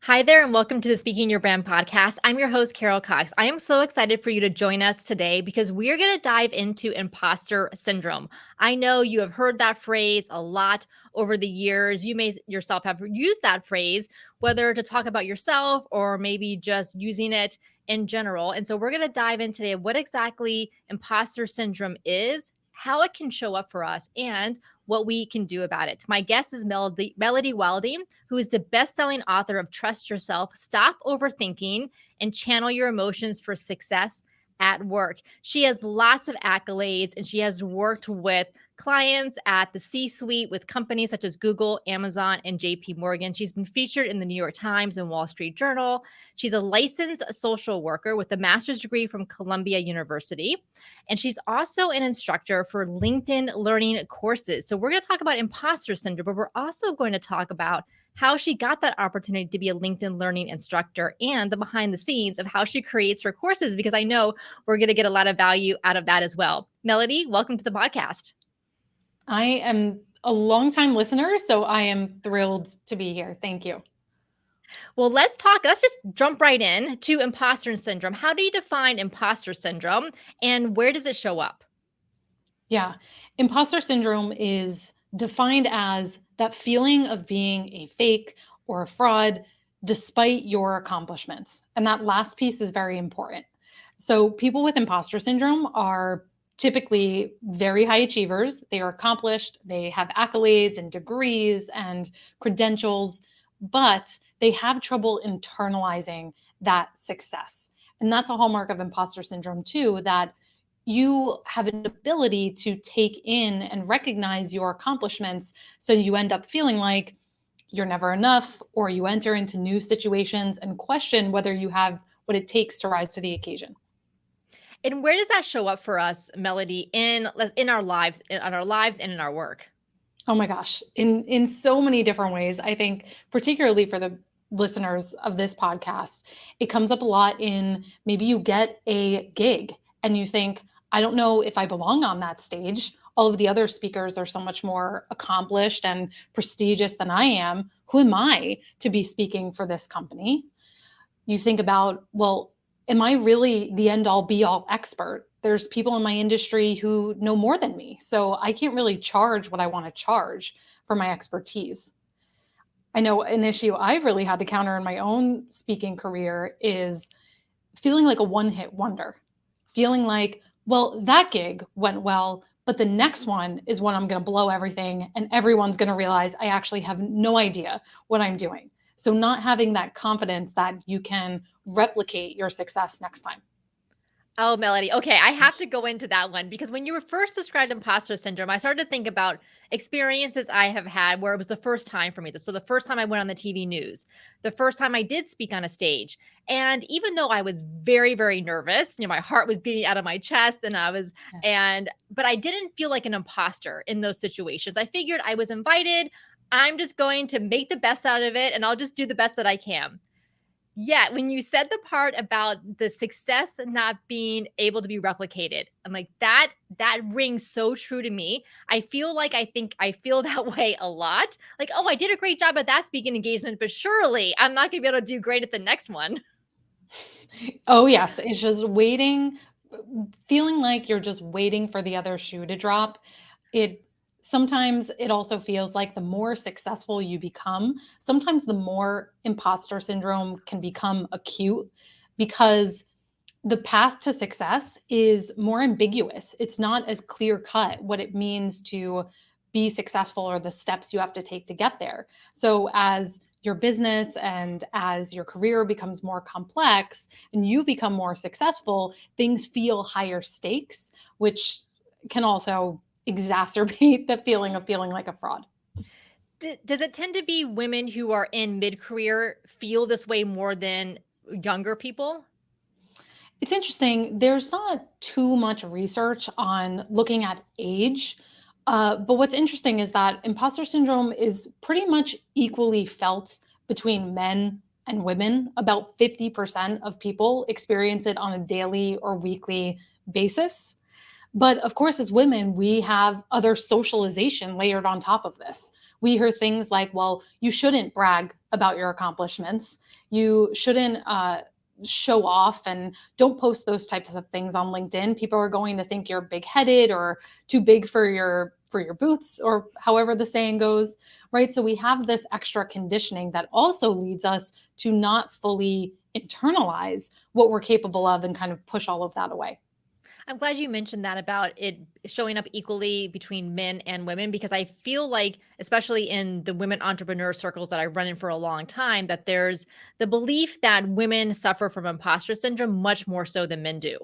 Hi there, and welcome to the Speaking Your Brand podcast. I'm your host, Carol Cox. I am so excited for you to join us today because we are going to dive into imposter syndrome. I know you have heard that phrase a lot over the years. You may yourself have used that phrase, whether to talk about yourself or maybe just using it in general. And so we're going to dive in today what exactly imposter syndrome is, how it can show up for us, and what we can do about it. My guest is Melody Wilding, who is the best-selling author of Trust Yourself, Stop Overthinking, and Channel Your Emotions for Success at Work. She has lots of accolades, and she has worked with clients at the C-suite with companies such as Google, Amazon, and JP Morgan. She's been featured in the New York Times and Wall Street Journal. She's a licensed social worker with a master's degree from Columbia University. And she's also an instructor for LinkedIn learning courses. So we're going to talk about imposter syndrome, but we're also going to talk about how she got that opportunity to be a LinkedIn learning instructor and the behind the scenes of how she creates her courses, because I know we're going to get a lot of value out of that as well. Melody, welcome to the podcast. I am a longtime listener, so I am thrilled to be here. Thank you. Well, let's just jump right in to imposter syndrome. How do you define imposter syndrome and where does it show up? Yeah. Imposter syndrome is defined as that feeling of being a fake or a fraud despite your accomplishments. And that last piece is very important. So, people with imposter syndrome are typically very high achievers. They are accomplished, they have accolades and degrees and credentials, but they have trouble internalizing that success. And that's a hallmark of imposter syndrome, too, that you have an ability to take in and recognize your accomplishments. So you end up feeling like you're never enough, or you enter into new situations and question whether you have what it takes to rise to the occasion. And where does that show up for us, Melody, in our lives, and in our work? Oh my gosh, in so many different ways. I think particularly for the listeners of this podcast, it comes up a lot in maybe you get a gig and you think, I don't know if I belong on that stage. All of the other speakers are so much more accomplished and prestigious than I am. Who am I to be speaking for this company? You think about, well, am I really the end all be all expert? There's people in my industry who know more than me. So I can't really charge what I want to charge for my expertise. I know an issue I've really had to counter in my own speaking career is feeling like a one hit wonder, feeling like, well, that gig went well, but the next one is when I'm going to blow everything and everyone's going to realize I actually have no idea what I'm doing. So, not having that confidence that you can replicate your success next time. Oh, Melody. Okay, I have to go into that one because when you were first described imposter syndrome, I started to think about experiences I have had where it was the first time for me. So the first time I went on the TV news, the first time I did speak on a stage. And even though I was very, very nervous, my heart was beating out of my chest but I didn't feel like an imposter in those situations. I figured I was invited. I'm just going to make the best out of it and I'll just do the best that I can. Yeah, when you said the part about the success not being able to be replicated, I'm like, that rings so true to me. I feel that way a lot. Like, oh, I did a great job at that speaking engagement, but surely I'm not gonna be able to do great at the next one. Oh, yes. It's just waiting, feeling like you're just waiting for the other shoe to drop. It sometimes it also feels like the more successful you become, sometimes the more imposter syndrome can become acute because the path to success is more ambiguous. It's not as clear cut what it means to be successful or the steps you have to take to get there. So, as your business and as your career becomes more complex and you become more successful, things feel higher stakes, which can also exacerbate the feeling of feeling like a fraud. Does it tend to be women who are in mid-career feel this way more than younger people? It's interesting. There's not too much research on looking at age. But what's interesting is that imposter syndrome is pretty much equally felt between men and women. About 50% of people experience it on a daily or weekly basis. But of course, as women, we have other socialization layered on top of this. We hear things like, well, you shouldn't brag about your accomplishments. You shouldn't show off, and don't post those types of things on LinkedIn. People are going to think you're big-headed or too big for your boots, or however the saying goes, right? So we have this extra conditioning that also leads us to not fully internalize what we're capable of and kind of push all of that away. I'm glad you mentioned that about it showing up equally between men and women, because I feel like, especially in the women entrepreneur circles that I've run in for a long time, that there's the belief that women suffer from imposter syndrome much more so than men do.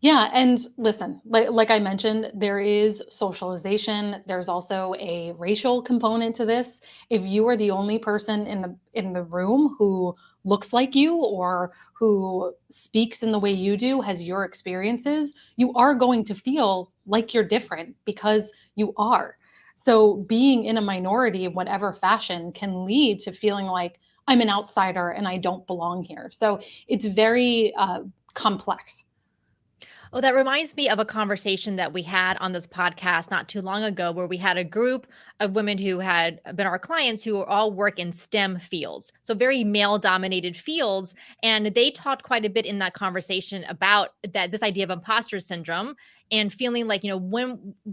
Yeah, and listen, like I mentioned, there is socialization. There's also a racial component to this. If you are the only person in the room who looks like you or who speaks in the way you do, has your experiences, you are going to feel like you're different because you are. So being in a minority in whatever fashion can lead to feeling like I'm an outsider and I don't belong here. So it's very complex. Oh, that reminds me of a conversation that we had on this podcast not too long ago, where we had a group of women who had been our clients who all work in STEM fields. So very male dominated fields. And they talked quite a bit in that conversation about that this idea of imposter syndrome and feeling like,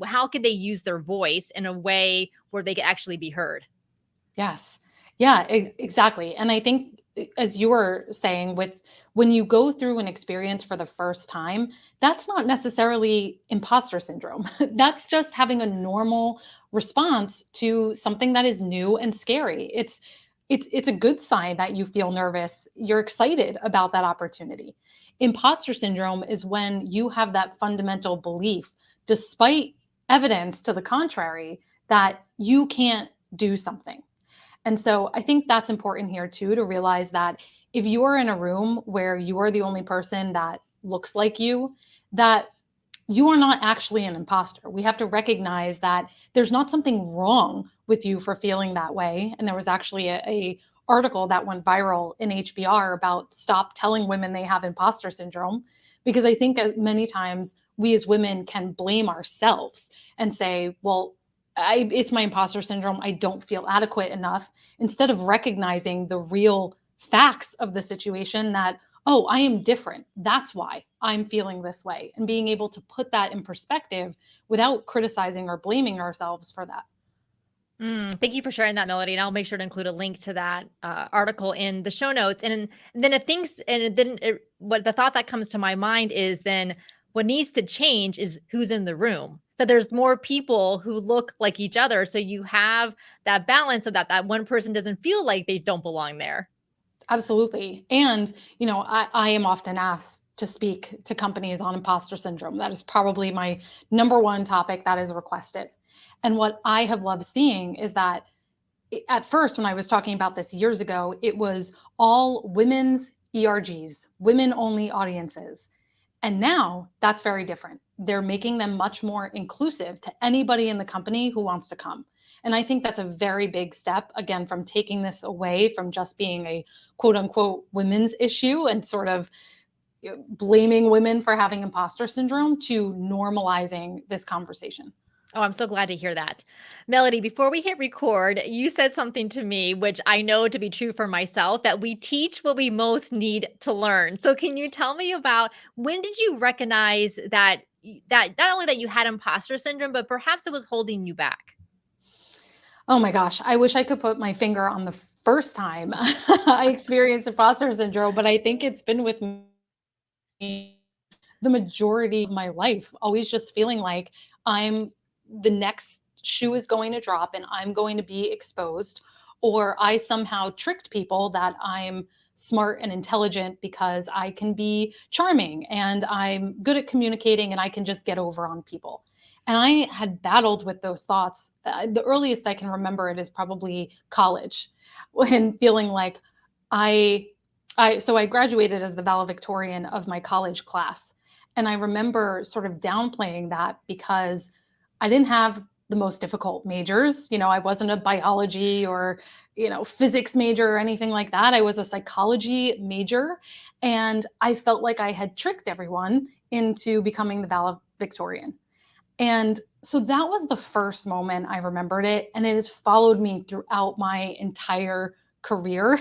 how could they use their voice in a way where they could actually be heard? Yes. Yeah, exactly. And I think as you were saying, with when you go through an experience for the first time, that's not necessarily imposter syndrome. That's just having a normal response to something that is new and scary. It's a good sign that you feel nervous, you're excited about that opportunity. Imposter syndrome is when you have that fundamental belief, despite evidence to the contrary, that you can't do something. And so I think that's important here too, to realize that if you are in a room where you are the only person that looks like you, that you are not actually an imposter. We have to recognize that there's not something wrong with you for feeling that way. And there was actually a article that went viral in HBR about stop telling women they have imposter syndrome, because I think many times we as women can blame ourselves and say, well, it's my imposter syndrome. I don't feel adequate enough, instead of recognizing the real facts of the situation, that, oh, I am different. That's why I'm feeling this way. And being able to put that in perspective without criticizing or blaming ourselves for that. Thank you for sharing that, Melody, and I'll make sure to include a link to that article in the show notes. And then what the thought that comes to my mind is then what needs to change is who's in the room. So there's more people who look like each other, so you have that balance so that that one person doesn't feel like they don't belong there. Absolutely. And, I am often asked to speak to companies on imposter syndrome. That is probably my number one topic that is requested. And what I have loved seeing is that at first, when I was talking about this years ago, it was all women's ERGs, women only audiences. And now that's very different. They're making them much more inclusive to anybody in the company who wants to come. And I think that's a very big step, again, from taking this away from just being a quote unquote women's issue and sort of blaming women for having imposter syndrome, to normalizing this conversation. Oh, I'm so glad to hear that. Melody, before we hit record, you said something to me, which I know to be true for myself, that we teach what we most need to learn. So can you tell me about when did you recognize that that not only that you had imposter syndrome, but perhaps it was holding you back? Oh my gosh, I wish I could put my finger on the first time I experienced imposter syndrome, but I think it's been with me the majority of my life, always just feeling like I'm the next shoe is going to drop and I'm going to be exposed, or I somehow tricked people that I'm smart and intelligent because I can be charming and I'm good at communicating and I can just get over on people. And I had battled with those thoughts. The earliest I can remember it is probably college, when feeling like I I graduated as the valedictorian of my college class. And I remember sort of downplaying that because I didn't have the most difficult majors. I wasn't a biology or, physics major or anything like that. I was a psychology major. And I felt like I had tricked everyone into becoming the valedictorian. And so that was the first moment I remembered it. And it has followed me throughout my entire career.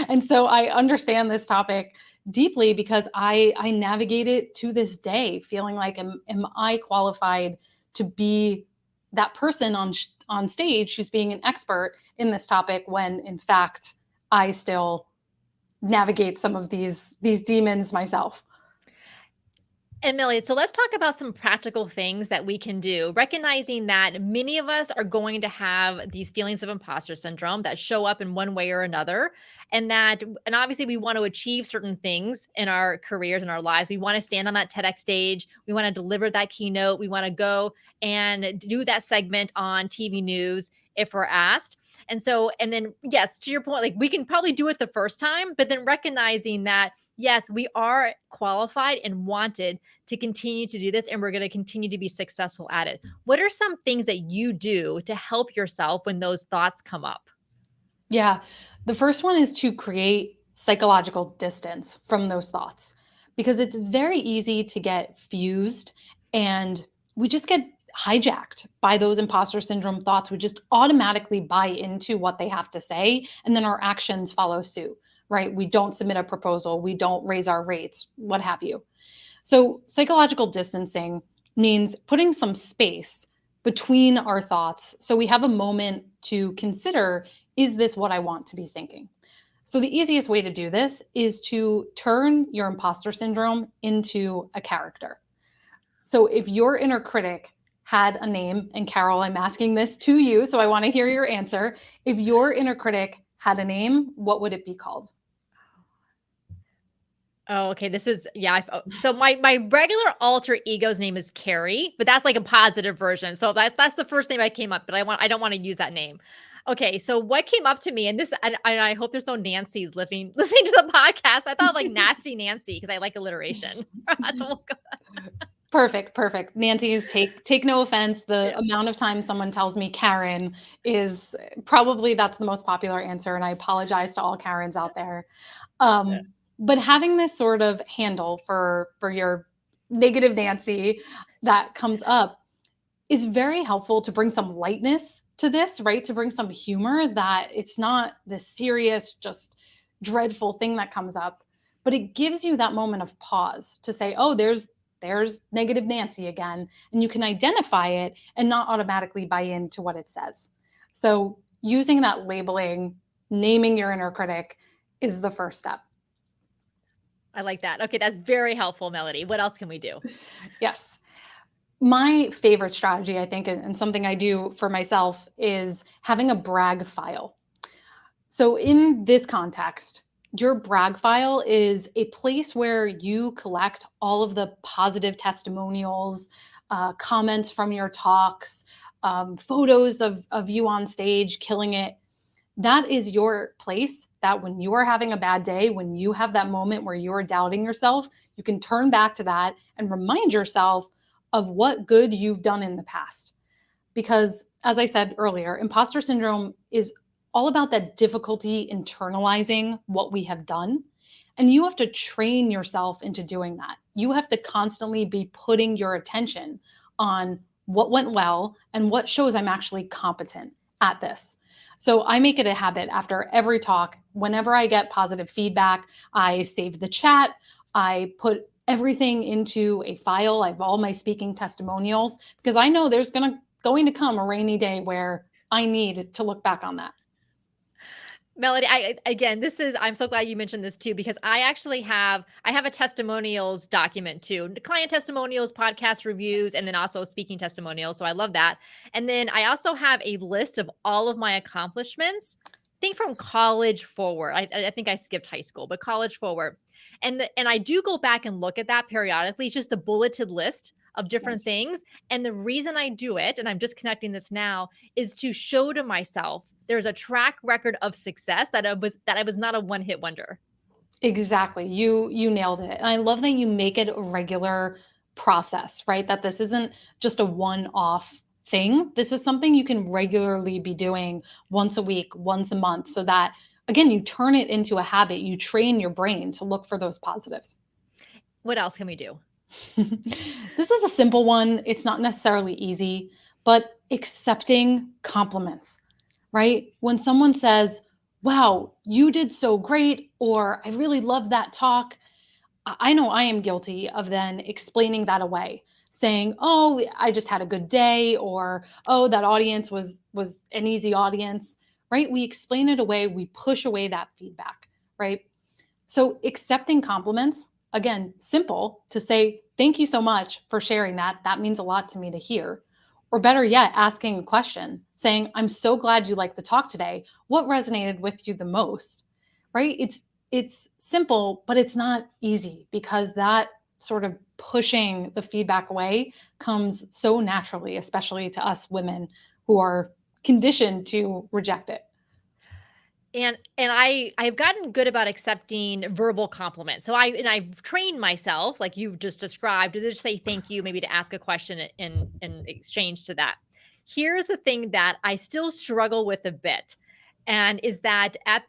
And so I understand this topic deeply because I navigate it to this day, feeling like, am I qualified to be that person on stage who's being an expert in this topic when in fact I still navigate some of these demons myself. And Millie, so let's talk about some practical things that we can do, recognizing that many of us are going to have these feelings of imposter syndrome that show up in one way or another. And obviously we want to achieve certain things in our careers and our lives. We want to stand on that TEDx stage. We want to deliver that keynote. We want to go and do that segment on TV news if we're asked. And then, yes, to your point, like we can probably do it the first time, but then recognizing that, yes, we are qualified and wanted to continue to do this, and we're going to continue to be successful at it. What are some things that you do to help yourself when those thoughts come up? Yeah. The first one is to create psychological distance from those thoughts because it's very easy to get fused and we just get hijacked by those imposter syndrome thoughts. We just automatically buy into what they have to say and then our actions follow suit, right? We don't submit a proposal, we don't raise our rates, what have you. So, psychological distancing means putting some space between our thoughts so we have a moment to consider, is this what I want to be thinking? So, the easiest way to do this is to turn your imposter syndrome into a character. So, if your inner critic had a name, and Carol, I'm asking this to you, so I want to hear your answer. If your inner critic had a name, what would it be called? Oh, okay. This is yeah. So my regular alter ego's name is Carrie, but that's like a positive version. So that's the first name I came up, but I don't want to use that name. Okay, so what came up to me, and I hope there's no Nancy's listening to the podcast. I thought like nasty Nancy because I like alliteration. So we'll go, Perfect, perfect. Nancy's take no offense. The yeah. amount of time someone tells me Karen is probably that's the most popular answer, and I apologize to all Karens out there. Um, but having this sort of handle for your negative Nancy that comes up is very helpful to bring some lightness to this, right? To bring some humor that it's not this serious, just dreadful thing that comes up, but it gives you that moment of pause to say, "Oh, there's negative Nancy again," and you can identify it and not automatically buy into what it says. So, using that labeling, naming your inner critic is the first step. I like that. Okay, that's very helpful, Melody. What else can we do? Yes. My favorite strategy, I think, and something I do for myself is having a brag file. So, in this context, your brag file is a place where you collect all of the positive testimonials, comments from your talks, photos of you on stage killing it. That is your place that when you are having a bad day, when you have that moment where you are doubting yourself, you can turn back to that and remind yourself of what good you've done in the past. Because, as I said earlier, imposter syndrome is all about that difficulty internalizing what we have done. And you have to train yourself into doing that. You have to constantly be putting your attention on what went well and what shows I'm actually competent at this. So I make it a habit after every talk. Whenever I get positive feedback, I save the chat. I put everything into a file. I have all my speaking testimonials because I know there's going to come a rainy day where I need to look back on that. Melody, I again, this is I'm so glad you mentioned this too because I have a testimonials document too. Client testimonials, podcast reviews, and then also speaking testimonials. So I love that. And then I also have a list of all of my accomplishments. Think from college forward. I think I skipped high school, but college forward. And I do go back and look at that periodically. It's just a bulleted list of different Nice. things. And the reason I do it, and I'm just connecting this now, is to show to myself there's a track record of success that I was not a one-hit wonder. Exactly. You nailed it. And I love that you make it a regular process, right? That this isn't just a one-off thing. This is something you can regularly be doing once a week, once a month, so that again, you turn it into a habit. You train your brain to look for those positives. What else can we do? This is a simple one. It's not necessarily easy, but accepting compliments, right? When someone says, wow, you did so great, or I really love that talk, I know I am guilty of then explaining that away, saying, "Oh, I just had a good day," or "Oh, that audience was an easy audience." Right? We explain it away, we push away that feedback, right? So accepting compliments, again, simple to say, "Thank you so much for sharing that. That means a lot to me to hear." Or better yet, asking a question, saying, "I'm so glad you liked the talk today. What resonated with you the most?" Right? It's simple, but it's not easy because that sort of pushing the feedback away comes so naturally, especially to us women who are conditioned to reject it. I've gotten good about accepting verbal compliments. So I've trained myself, like you just described, to just say thank you, maybe to ask a question in exchange to that. Here's the thing that I still struggle with a bit, and is that at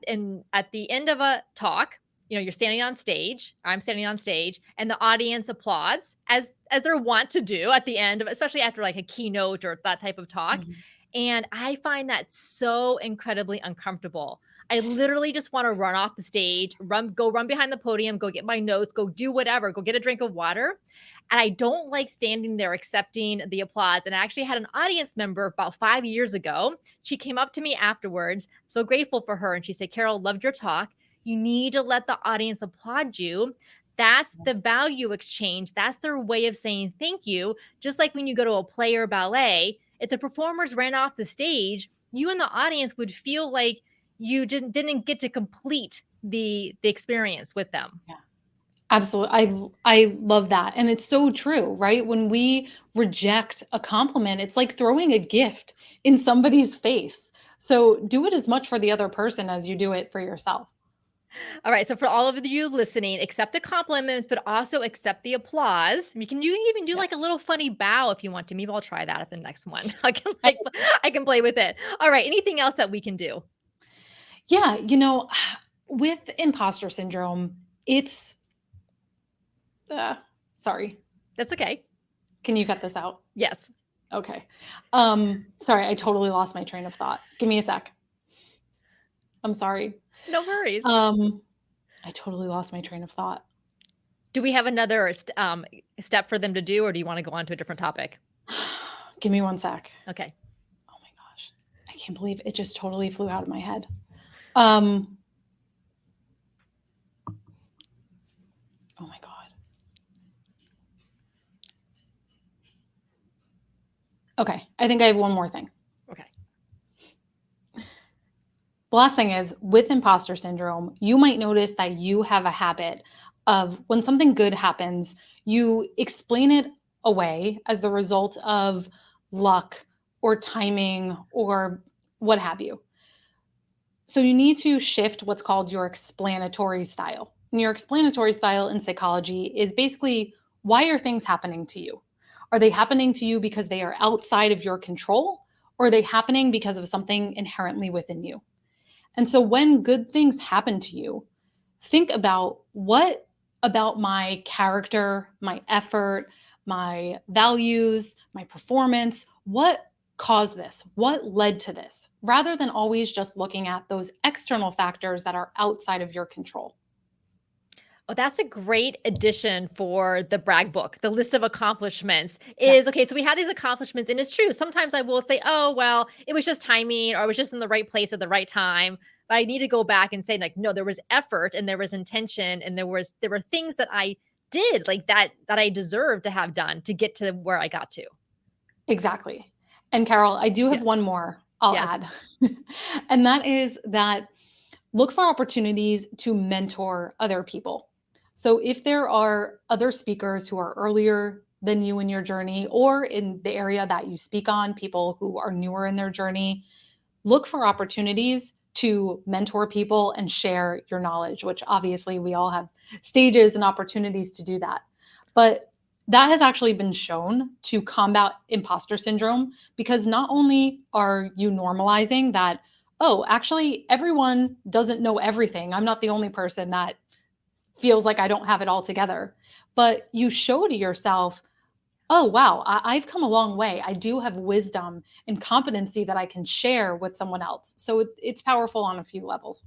the end of a talk, you're standing on stage, I'm standing on stage, and the audience applauds as they're wont to do at the end of, especially after like a keynote or that type of talk. Mhm. And I find that so incredibly uncomfortable. I literally just wanna run off the stage, run behind the podium, go get my notes, go do whatever, go get a drink of water, and I don't like standing there accepting the applause. And I actually had an audience member about 5 years ago. She came up to me afterwards, so grateful for her, and she said, "Carol, loved your talk. You need to let the audience applaud you. That's the value exchange. That's their way of saying thank you." Just like when you go to a play or ballet, if the performers ran off the stage, you in the audience would feel like you didn't get to complete the experience with them. Yeah. Absolutely. I love that. And it's so true, right? When we reject a compliment, it's like throwing a gift in somebody's face. So do it as much for the other person as you do it for yourself. All right, so for all of you listening, accept the compliments, but also accept the applause. You can even do like a Yes. little funny bow if you want to. Maybe I'll try that at the next one. I can play with it. All right, anything else that we can do? Yeah, with imposter syndrome, it's uh, sorry. That's okay. Can you cut this out? Yes. Okay. Sorry, I totally lost my train of thought. Give me a sec. I'm sorry. No worries. Um, I totally lost my train of thought. Do we have another step for them to do, or do you want to go on to a different topic? Give me one sec. Okay. Oh my gosh. I can't believe it just totally flew out of my head. Um, oh my God. Okay. I think I have one more thing. Okay. The last thing is with imposter syndrome, you might notice that you have a habit of when something good happens, you explain it away as the result of luck or timing or what have you. So you need to shift what's called your explanatory style. And your explanatory style in psychology is basically, why are things happening to you? Are they happening to you because they are outside of your control, or are they happening because of something inherently within you? And so when good things happen to you, think about, what about my character, my effort, my values, my performance, what caused this? What led to this? Rather than always just looking at those external factors that are outside of your control. Oh, that's a great addition for the brag book. The list of accomplishments Yeah, is okay. So we have these accomplishments, and it's true. Sometimes I will say, "Oh, well, it was just timing, or I was just in the right place at the right time." But I need to go back and say, like, no, there was effort, and there was intention, and there were things that I did, like that I deserved to have done to get to where I got to. exactly. And Carol, I do Yeah. have one more I'll Yes. add. And that is that look for opportunities to mentor other people. So if there are other speakers who are earlier than you in your journey or in the area that you speak on, people who are newer in their journey, look for opportunities to mentor people and share your knowledge, which obviously we all have stages and opportunities to do that. But that has actually been shown to combat imposter syndrome because not only are you normalizing that, oh, actually, everyone doesn't know everything. I'm not the only person that feels like I don't have it all together. But you show to yourself, oh, wow, I've come a long way. I do have wisdom and competency that I can share with someone else. So it's powerful on a few levels.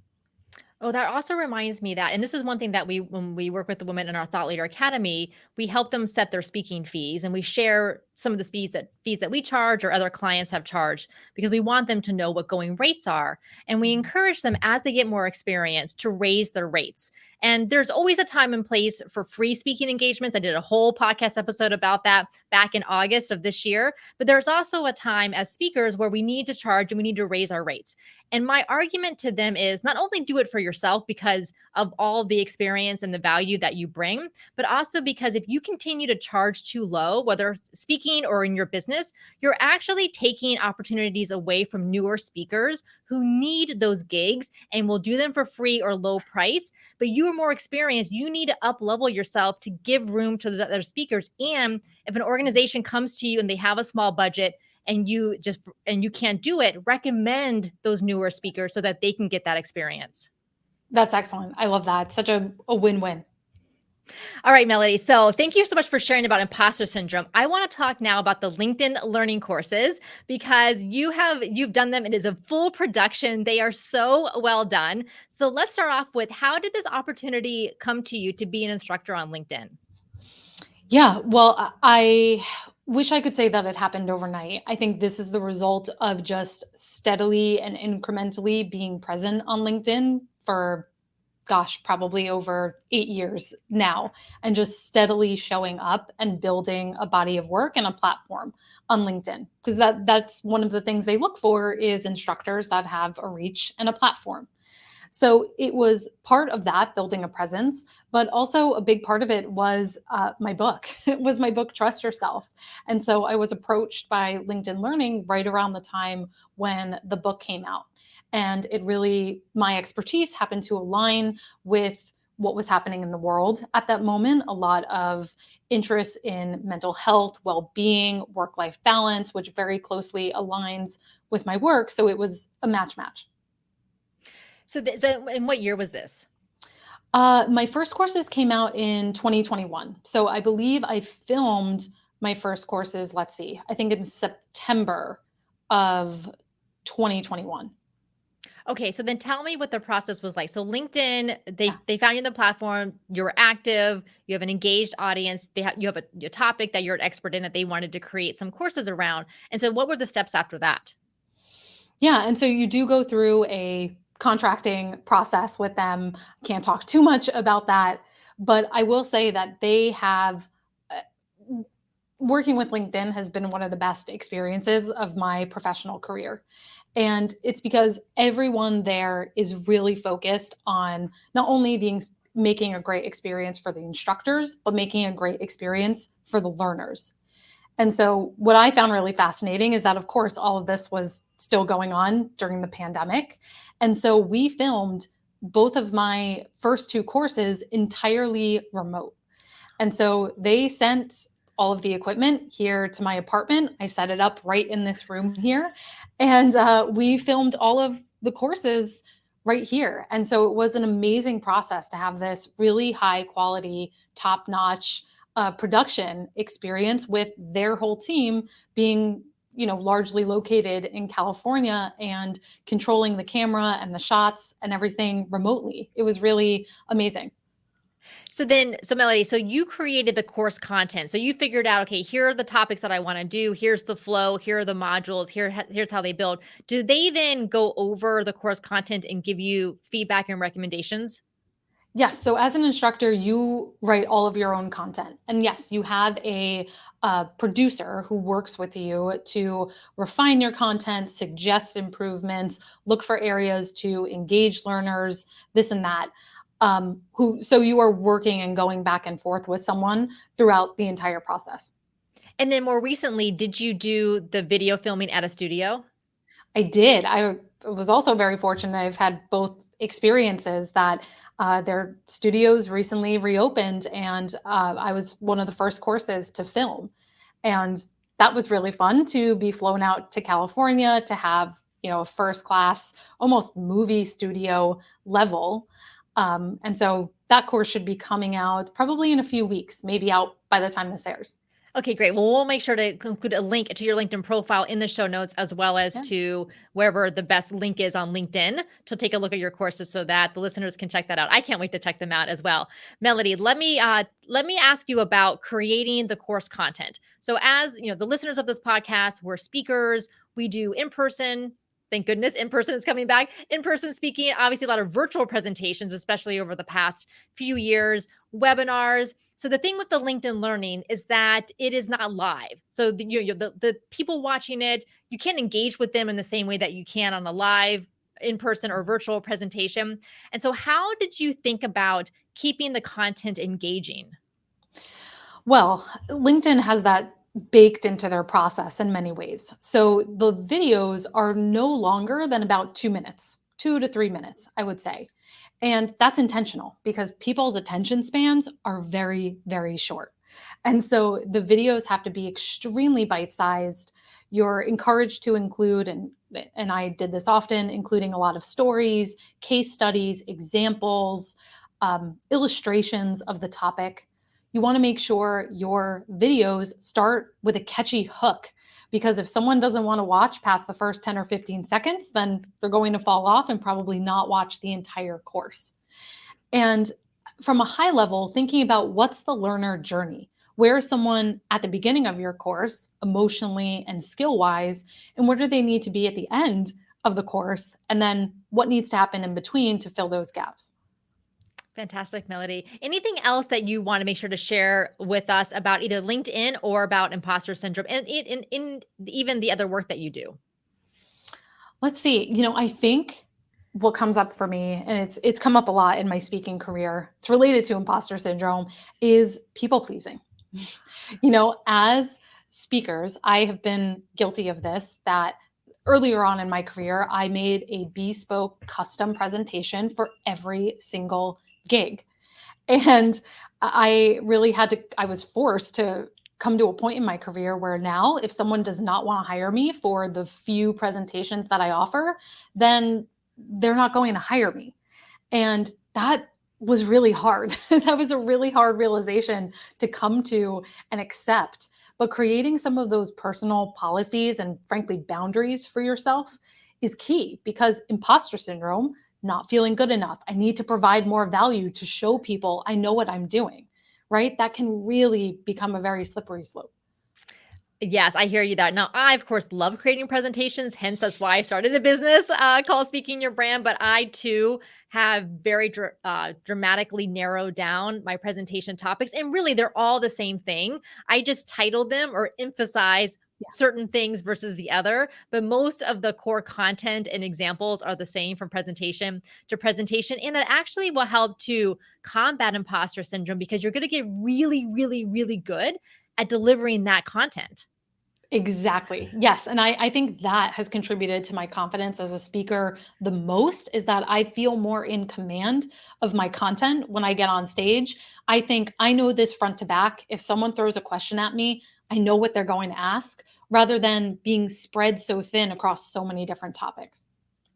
Oh, that also reminds me that, and this is one thing that when we work with the women in our Thought Leader Academy, we help them set their speaking fees and we share some of the fees that we charge or other clients have charged because we want them to know what going rates are. And we encourage them as they get more experience to raise their rates. And there's always a time and place for free speaking engagements. I did a whole podcast episode about that back in August of this year. But there's also a time as speakers where we need to charge and we need to raise our rates. And my argument to them is not only do it for yourself because of all the experience and the value that you bring, but also because if you continue to charge too low, whether speaking or in your business, you're actually taking opportunities away from newer speakers who need those gigs and will do them for free or low price. But you are more experienced. You need to up level yourself to give room to the other speakers. And if an organization comes to you and they have a small budget, and you can't do it, recommend those newer speakers so that they can get that experience. That's excellent. I love that. Such a win-win. All right, Melody. So thank you so much for sharing about imposter syndrome. I want to talk now about the LinkedIn learning courses because you've done them. It is a full production. They are so well done. So let's start off with, how did this opportunity come to you to be an instructor on LinkedIn? Yeah, well, I wish I could say that it happened overnight. I think this is the result of just steadily and incrementally being present on LinkedIn for, gosh, probably over 8 years now, and just steadily showing up and building a body of work and a platform on LinkedIn. Because that's one of the things they look for is instructors that have a reach and a platform. So it was part of that, building a presence, but also a big part of it was my book. It was my book, Trust Yourself. And so I was approached by LinkedIn Learning right around the time when the book came out. And it really, my expertise happened to align with what was happening in the world at that moment. A lot of interest in mental health, well being, work life balance, which very closely aligns with my work. So it was a match. So in what year was this? My first courses came out in 2021. So I believe I filmed my first courses, let's see, I think in September of 2021. Okay, so then tell me what the process was like. So LinkedIn, they Yeah. they found you on the platform. You're active. You have an engaged audience. You have a topic that you're an expert in that they wanted to create some courses around. And so, what were the steps after that? Yeah. And so you do go through a contracting process with them. Can't talk too much about that. But I will say that they have, uh, working with LinkedIn has been one of the best experiences of my professional career. And it's because everyone there is really focused on not only making a great experience for the instructors, but making a great experience for the learners. And so, what I found really fascinating is that, of course, all of this was still going on during the pandemic. And so, we filmed both of my first two courses entirely remote. And so, they sent all of the equipment here to my apartment. I set it up right in this room here. And we filmed all of the courses right here. And so, it was an amazing process to have this really high quality, top notch production experience with their whole team being, largely located in California and controlling the camera and the shots and everything remotely. It was really amazing. So Melody, so you created the course content. So you figured out, okay, here are the topics that I want to do. Here's the flow. Here are the modules. Here's how they build. Do they then go over the course content and give you feedback and recommendations? Yes. So as an instructor, you write all of your own content. And yes, you have a producer who works with you to refine your content, suggest improvements, look for areas to engage learners, this and that. So you are working and going back and forth with someone throughout the entire process. And then more recently, did you do the video filming at a studio? I did. I was also very fortunate. I've had both experiences that their studios recently reopened, and I was one of the first courses to film. And that was really fun to be flown out to California to have, a first class, almost movie studio level. And so that course should be coming out probably in a few weeks, maybe out by the time this airs. Okay, great. Well, we'll make sure to include a link to your LinkedIn profile in the show notes, as well as Yeah. to wherever the best link is on LinkedIn to take a look at your courses so that the listeners can check that out. I can't wait to check them out as well. Melody, let me ask you about creating the course content. So as you know, the listeners of this podcast, we're speakers, we do in-person. Thank goodness in person is coming back. In person speaking, obviously, a lot of virtual presentations, especially over the past few years, webinars. So the thing with the LinkedIn Learning is that it is not live. So the people watching it, you can't engage with them in the same way that you can on a live in-person or virtual presentation. And so how did you think about keeping the content engaging? Well, LinkedIn has that baked into their process in many ways. So the videos are no longer than about 2 minutes, 2 to 3 minutes, I would say. And that's intentional because people's attention spans are very, very short. And so the videos have to be extremely bite sized. You're encouraged to include, and I did this often, including a lot of stories, case studies, examples, illustrations of the topic. You want to make sure your videos start with a catchy hook, because if someone doesn't want to watch past the first 10 or 15 seconds, then they're going to fall off and probably not watch the entire course. And from a high level, thinking about what's the learner journey? Where is someone at the beginning of your course, emotionally and skill wise? And where do they need to be at the end of the course? And then what needs to happen in between to fill those gaps? Fantastic, Melody. Anything else that you want to make sure to share with us about either LinkedIn or about imposter syndrome and in even the other work that you do? Let's see. I think what comes up for me, and it's come up a lot in my speaking career, it's related to imposter syndrome, is people pleasing. As speakers, I have been guilty of this, that earlier on in my career, I made a bespoke custom presentation for every single gig. And I was forced to come to a point in my career where now, if someone does not want to hire me for the few presentations that I offer, then they're not going to hire me. And that was really hard. That was a really hard realization to come to and accept. But creating some of those personal policies and, frankly, boundaries for yourself is key, because imposter syndrome, not feeling good enough, I need to provide more value to show people I know what I'm doing, right? That can really become a very slippery slope. Yes, I hear you that. Now, I, of course, love creating presentations. Hence, that's why I started a business called Speaking Your Brand. But I, too, have very dramatically narrowed down my presentation topics. And really, they're all the same thing. I just titled them or emphasize Yeah, certain things versus the other. But most of the core content and examples are the same from presentation to presentation. And it actually will help to combat imposter syndrome because you're going to get really, really, really good at delivering that content. exactly. Yes. And I think that has contributed to my confidence as a speaker the most, is that I feel more in command of my content when I get on stage. I think I know this front to back. If someone throws a question at me, I know what they're going to ask, rather than being spread so thin across so many different topics.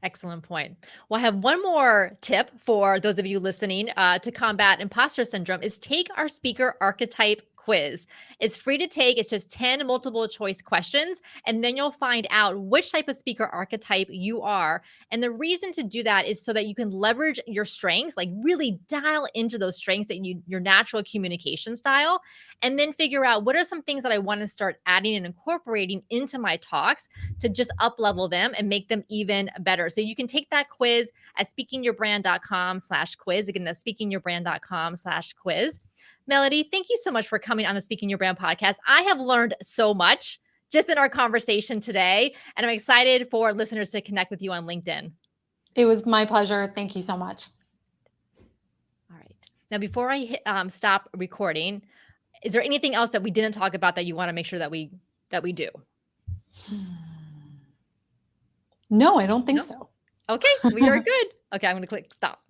Excellent point. Well, I have one more tip for those of you listening to combat imposter syndrome is take our speaker archetype quiz. It's free to take. It's just 10 multiple choice questions, and then you'll find out which type of speaker archetype you are. And the reason to do that is so that you can leverage your strengths, like really dial into those strengths that your natural communication style, and then figure out what are some things that I want to start adding and incorporating into my talks to just up level them and make them even better. So you can take that quiz at speakingyourbrand.com/quiz. Again, that's speakingyourbrand.com/quiz. Melody, thank you so much for coming on the Speaking Your Brand podcast. I have learned so much just in our conversation today, and I'm excited for listeners to connect with you on LinkedIn. It was my pleasure. Thank you so much. All right. Now, before I stop recording, is there anything else that we didn't talk about that you want to make sure that we do? No, I don't think No? so. Okay, we are good. Okay, I'm going to click stop.